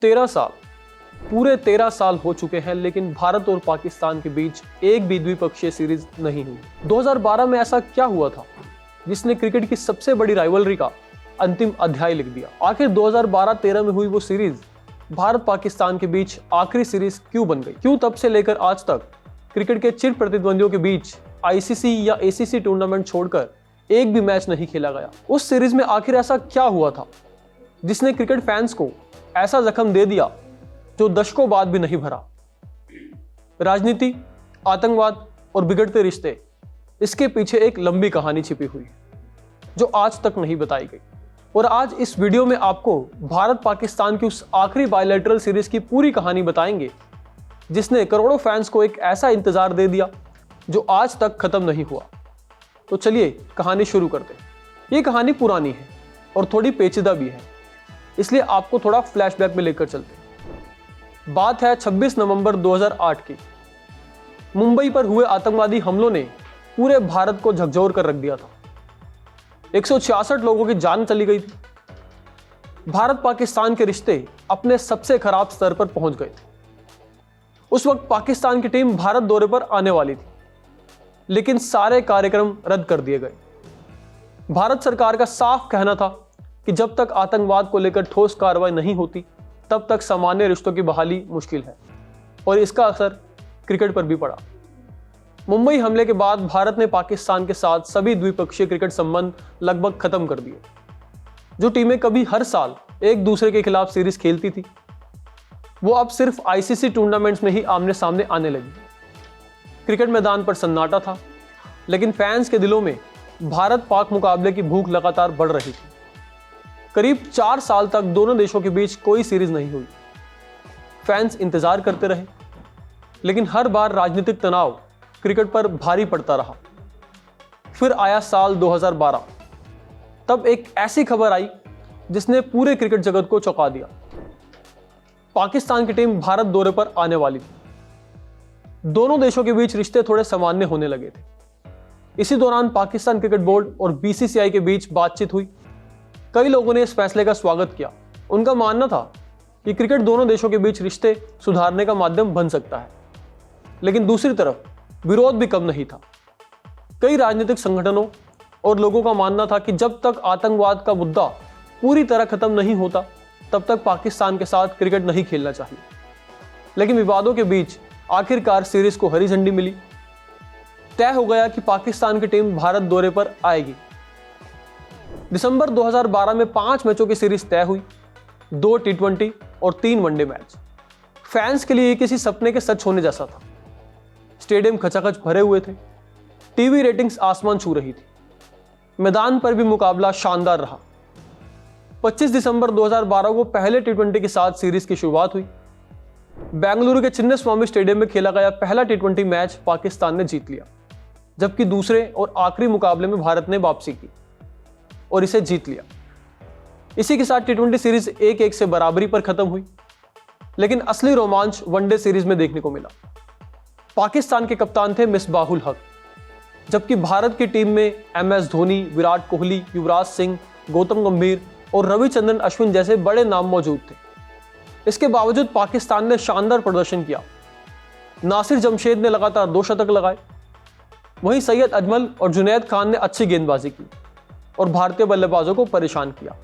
13 साल, पूरे 13 साल हो चुके हैं, लेकिन भारत और पाकिस्तान के बीच एक भी द्विपक्षीय सीरीज नहीं हुई। 2012 में ऐसा क्या हुआ था जिसने क्रिकेट की सबसे बड़ी राइवलरी का अंतिम अध्याय लिख दिया? आखिर 2012-13 में हुई वो सीरीज भारत पाकिस्तान के बीच आखिरी सीरीज क्यों बन गई? क्यों तब से लेकर आज तक क्रिकेट के चिर प्रतिद्वंदियों के बीच आईसीसी या एसीसी टूर्नामेंट छोड़कर एक भी मैच नहीं खेला गया? उस सीरीज में आखिर ऐसा क्या हुआ था जिसने क्रिकेट फैंस को ऐसा जख्म दे दिया जो दशकों बाद भी नहीं भरा? राजनीति, आतंकवाद और बिगड़ते रिश्ते, इसके पीछे एक लंबी कहानी छिपी हुई है जो आज तक नहीं बताई गई। और आज इस वीडियो में आपको भारत पाकिस्तान की उस आखिरी बायलैटरल सीरीज की पूरी कहानी बताएंगे जिसने करोड़ों फैंस को एक ऐसा इंतजार दे दिया जो आज तक खत्म नहीं हुआ। तो चलिए कहानी शुरू करते हैं। ये कहानी पुरानी है और थोड़ी पेचीदा भी है, इसलिए आपको थोड़ा फ्लैशबैक में लेकर चलते हैं। बात है 26 नवंबर 2008 की। मुंबई पर हुए आतंकवादी हमलों ने पूरे भारत को झकझोर कर रख दिया था। 166 लोगों की जान चली गई थी। भारत पाकिस्तान के रिश्ते अपने सबसे खराब स्तर पर पहुंच गए थे। उस वक्त पाकिस्तान की टीम भारत दौरे पर आने वाली थी, लेकिन सारे कार्यक्रम रद्द कर दिए गए। भारत सरकार का साफ कहना था कि जब तक आतंकवाद को लेकर ठोस कार्रवाई नहीं होती तब तक सामान्य रिश्तों की बहाली मुश्किल है, और इसका असर क्रिकेट पर भी पड़ा। मुंबई हमले के बाद भारत ने पाकिस्तान के साथ सभी द्विपक्षीय क्रिकेट संबंध लगभग खत्म कर दिए। जो टीमें कभी हर साल एक दूसरे के खिलाफ सीरीज खेलती थी, वो अब सिर्फ आईसीसी टूर्नामेंट्स में ही आमने सामने आने लगी। क्रिकेट मैदान पर सन्नाटा था, लेकिन फैंस के दिलों में भारत पाक मुकाबले की भूख लगातार बढ़ रही थी। करीब 4 साल तक दोनों देशों के बीच कोई सीरीज नहीं हुई। फैंस इंतजार करते रहे, लेकिन हर बार राजनीतिक तनाव क्रिकेट पर भारी पड़ता रहा। फिर आया साल 2012। तब एक ऐसी खबर आई जिसने पूरे क्रिकेट जगत को चौंका दिया। पाकिस्तान की टीम भारत दौरे पर आने वाली थी। दोनों देशों के बीच रिश्ते थोड़े सामान्य होने लगे थे। इसी दौरान पाकिस्तान क्रिकेट बोर्ड और बीसीसीआई के बीच बातचीत हुई। कई लोगों ने इस फैसले का स्वागत किया। उनका मानना था कि क्रिकेट दोनों देशों के बीच रिश्ते सुधारने का माध्यम बन सकता है, लेकिन दूसरी तरफ विरोध भी कम नहीं था। कई राजनीतिक संगठनों और लोगों का मानना था कि जब तक आतंकवाद का मुद्दा पूरी तरह खत्म नहीं होता तब तक पाकिस्तान के साथ क्रिकेट नहीं खेलना चाहिए। लेकिन विवादों के बीच आखिरकार सीरीज को हरी झंडी मिली। तय हो गया कि पाकिस्तान की टीम भारत दौरे पर आएगी। दिसंबर 2012 में 5 मैचों की सीरीज तय हुई, 2 टी20 और 3 वनडे मैच। फैंस के लिए ये किसी सपने के सच होने जैसा था। स्टेडियम खचाखच भरे हुए थे, टीवी रेटिंग्स आसमान छू रही थी। मैदान पर भी मुकाबला शानदार रहा। 25 दिसंबर 2012 को पहले टी20 के साथ सीरीज की शुरुआत हुई। बेंगलुरु के चिन्नास्वामी स्टेडियम में खेला गया पहला टी20 मैच पाकिस्तान ने जीत लिया, जबकि दूसरे और आखिरी मुकाबले में भारत ने वापसी की और इसे जीत लिया। इसी के साथ टी20 सीरीज 1-1 से बराबरी पर खत्म हुई, लेकिन असली रोमांच वनडे सीरीज में देखने को मिला। पाकिस्तान के कप्तान थे मिसबाहुल हक, जबकि भारत की टीम में एमएस धोनी, विराट कोहली, युवराज सिंह, गौतम गंभीर और रविचंद्रन अश्विन जैसे बड़े नाम मौजूद थे। इसके बावजूद पाकिस्तान ने शानदार प्रदर्शन किया। नासिर जमशेद ने लगातार 2 शतक लगाए, वहीं सैयद अजमल और जुनैद खान ने अच्छी गेंदबाजी की और भारतीय बल्लेबाजों को परेशान किया।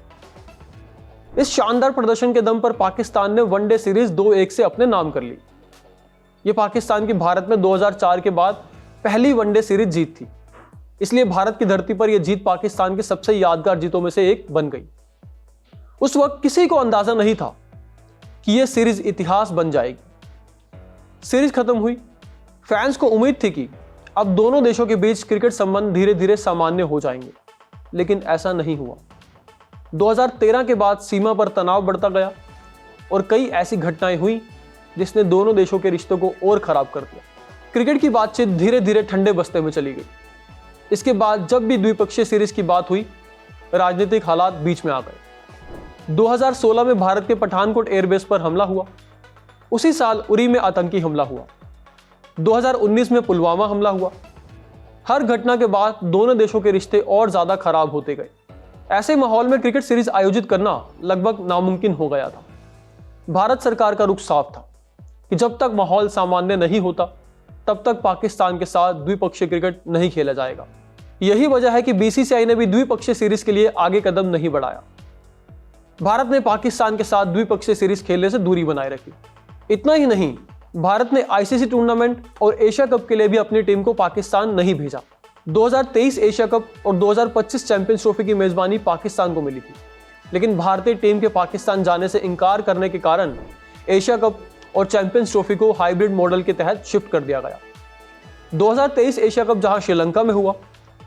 इस शानदार प्रदर्शन के दम पर पाकिस्तान ने वनडे सीरीज 2-1 से अपने नाम कर ली। यह पाकिस्तान की भारत में 2004 के बाद पहली वनडे सीरीज जीत थी, इसलिए भारत की धरती पर यह जीत पाकिस्तान की सबसे यादगार जीतों में से एक बन गई। उस वक्त किसी को अंदाजा नहीं था कि यह सीरीज इतिहास बन जाएगी। सीरीज खत्म हुई। फैंस को उम्मीद थी कि अब दोनों देशों के बीच क्रिकेट संबंध धीरे धीरे सामान्य हो जाएंगे, लेकिन ऐसा नहीं हुआ। 2013 के बाद सीमा पर तनाव बढ़ता गया और कई ऐसी घटनाएं हुई जिसने दोनों देशों के रिश्तों को और खराब कर दिया। क्रिकेट की बातचीत धीरे धीरे ठंडे बस्ते में चली गई। इसके बाद जब भी द्विपक्षीय सीरीज की बात हुई, राजनीतिक हालात बीच में आ गए। 2016 में भारत के पठानकोट एयरबेस पर हमला हुआ। उसी साल उरी में आतंकी हमला हुआ। 2019 में पुलवामा हमला हुआ। हर घटना के बाद दोनों देशों के रिश्ते और ज्यादा खराब होते गए। ऐसे माहौल में क्रिकेट सीरीज आयोजित करना लगभग नामुमकिन हो गया था। भारत सरकार का रुख साफ था कि जब तक माहौल सामान्य नहीं होता तब तक पाकिस्तान के साथ द्विपक्षीय क्रिकेट नहीं खेला जाएगा। यही वजह है कि बीसीसीआई ने भी द्विपक्षीय सीरीज के लिए आगे कदम नहीं बढ़ाया। भारत ने पाकिस्तान के साथ द्विपक्षीय सीरीज खेलने से दूरी बनाए रखी। इतना ही नहीं, भारत ने आईसीसी टूर्नामेंट और एशिया कप के लिए भी अपनी टीम को पाकिस्तान नहीं भेजा। 2023 एशिया कप और 2025 चैंपियंस ट्रॉफी की मेजबानी पाकिस्तान को मिली थी, लेकिन भारतीय टीम के पाकिस्तान जाने से इनकार करने के कारण एशिया कप और चैंपियंस ट्रॉफी को हाइब्रिड मॉडल के तहत शिफ्ट कर दिया गया। 2023 एशिया कप जहां श्रीलंका में हुआ,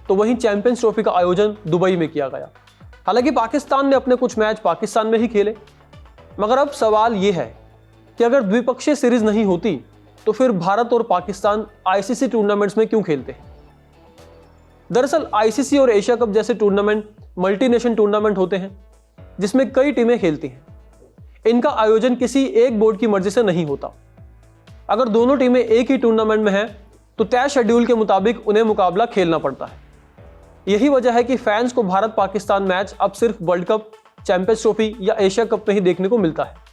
तो वहीं चैंपियंस ट्रॉफी का आयोजन दुबई में किया गया। हालांकि पाकिस्तान ने अपने कुछ मैच पाकिस्तान में ही खेले, मगर अब सवाल यह है कि अगर द्विपक्षीय सीरीज नहीं होती तो फिर भारत और पाकिस्तान आईसीसी टूर्नामेंट्स में क्यों खेलते हैं। दरअसल आईसीसी और एशिया कप जैसे टूर्नामेंट मल्टीनेशन टूर्नामेंट होते हैं जिसमें कई टीमें खेलती हैं। इनका आयोजन किसी एक बोर्ड की मर्जी से नहीं होता। अगर दोनों टीमें एक ही टूर्नामेंट में हैं तो तय शेड्यूल के मुताबिक उन्हें मुकाबला खेलना पड़ता है। यही वजह है कि फैंस को भारत पाकिस्तान मैच अब सिर्फ वर्ल्ड कप, चैंपियंस ट्रॉफी या एशिया कप में ही देखने को मिलता है।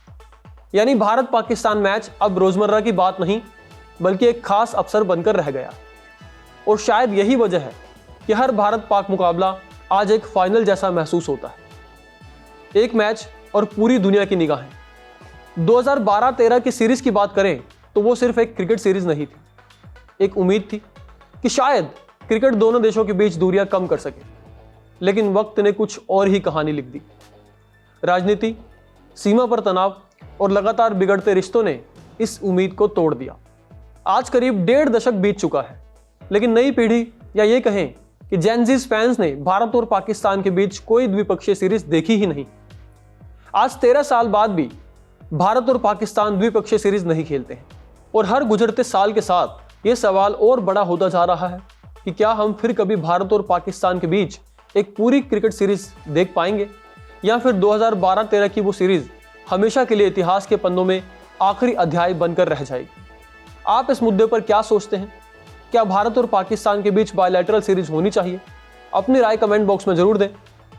यानी भारत पाकिस्तान मैच अब रोजमर्रा की बात नहीं बल्कि एक खास अवसर बनकर रह गया। और शायद यही वजह है कि हर भारत पाक मुकाबला आज एक फाइनल जैसा महसूस होता है। एक मैच और पूरी दुनिया की निगाहें। 2012-13 की सीरीज की बात करें तो वो सिर्फ एक क्रिकेट सीरीज नहीं थी, एक उम्मीद थी कि शायद क्रिकेट दोनों देशों के बीच दूरियां कम कर सके। लेकिन वक्त ने कुछ और ही कहानी लिख दी। राजनीति, सीमा पर तनाव और लगातार बिगड़ते रिश्तों ने इस उम्मीद को तोड़ दिया। आज करीब 1.5 दशक बीत चुका है, लेकिन नई पीढ़ी या ये कहें कि जेनज़ीज फैंस ने भारत और पाकिस्तान के बीच कोई द्विपक्षीय सीरीज देखी ही नहीं। आज 13 साल बाद भी भारत और पाकिस्तान द्विपक्षीय सीरीज नहीं खेलते हैं। और हर गुजरते साल के साथ ये सवाल और बड़ा होता जा रहा है कि क्या हम फिर कभी भारत और पाकिस्तान के बीच एक पूरी क्रिकेट सीरीज देख पाएंगे, या फिर 2012-13 की वो सीरीज हमेशा के लिए इतिहास के पन्नों में आखिरी अध्याय बनकर रह जाएगी। आप इस मुद्दे पर क्या सोचते हैं? क्या भारत और पाकिस्तान के बीच बायलैटरल सीरीज होनी चाहिए? अपनी राय कमेंट बॉक्स में जरूर दें।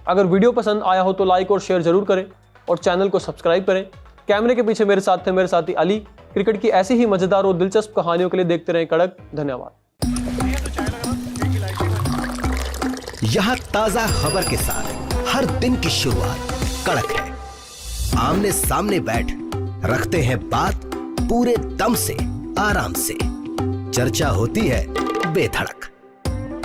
अगर वीडियो पसंद आया हो तो लाइक और शेयर जरूर करें और चैनल को सब्सक्राइब करें। कैमरे के पीछे मेरे साथ थे मेरे साथी अली। क्रिकेट की ऐसी ही मजेदार और दिलचस्प कहानियों के लिए देखते रहें कड़क। धन्यवाद। यहाँ ताजा खबर के साथ हर दिन की शुरुआत कड़क है। आमने सामने बैठ रखते हैं बात पूरे दम से, आराम से। चर्चा होती है बेधड़क।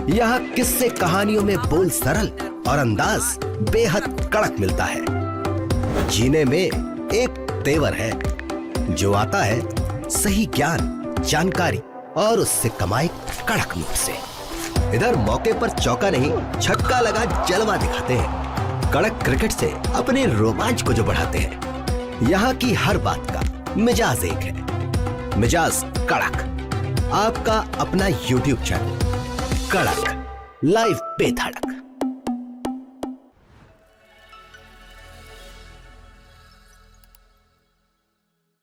यहाँ किस्से कहानियों में बोल सरल और अंदाज बेहद कड़क मिलता है। जीने में एक तेवर है जो आता है सही ज्ञान, जानकारी और उससे कमाई कड़क नोट से। इधर मौके पर चौका नहीं छक्का लगा जलवा दिखाते हैं। कड़क क्रिकेट से अपने रोमांच को जो बढ़ाते हैं। यहाँ की हर बात का मिजाज एक है, मिजाज कड़क। आपका अपना YouTube चैनल कड़क, लाइव बेधड़क।